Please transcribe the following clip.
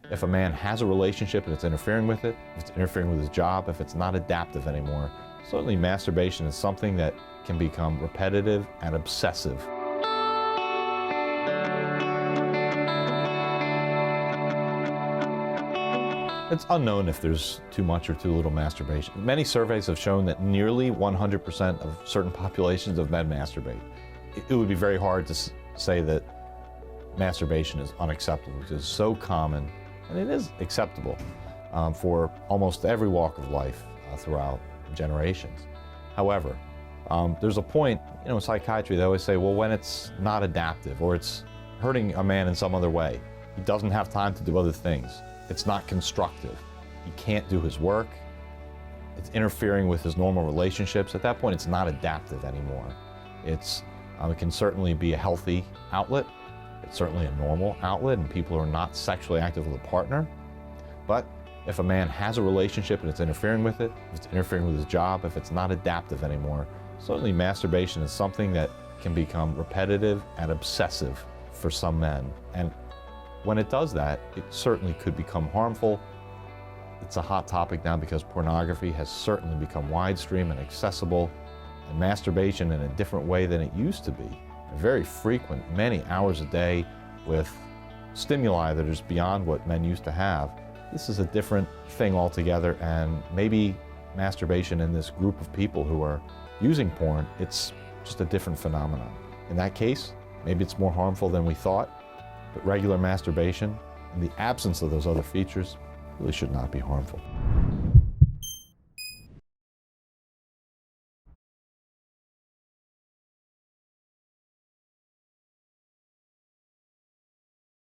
if a man has a relationship and it's interfering with it, if it's interfering with his job, if it's not adaptive anymore, certainly masturbation is something that can become repetitive and obsessive. It's unknown if there's too much or too little masturbation. Many surveys have shown that nearly 100% of certain populations of men masturbate. It would be very hard to say that masturbation is unacceptable because it's so common, and it is acceptable for almost every walk of life throughout generations. However, there's a point, in psychiatry, they always say, well, when it's not adaptive or it's hurting a man in some other way, he doesn't have time to do other things. It's not constructive. He can't do his work. It's interfering with his normal relationships. At that point, it's not adaptive anymore. It can certainly be a healthy outlet. It's certainly a normal outlet, and people are not sexually active with a partner. But if a man has a relationship and it's interfering with it, if it's interfering with his job, if it's not adaptive anymore, certainly masturbation is something that can become repetitive and obsessive for some men. And when it does that, it certainly could become harmful. It's a hot topic now because pornography has certainly become widestream and accessible, and masturbation in a different way than it used to be. Very frequent, many hours a day with stimuli that is beyond what men used to have. This is a different thing altogether, and maybe masturbation in this group of people who are using porn, it's just a different phenomenon. In that case, maybe it's more harmful than we thought. But regular masturbation, in the absence of those other features, really should not be harmful.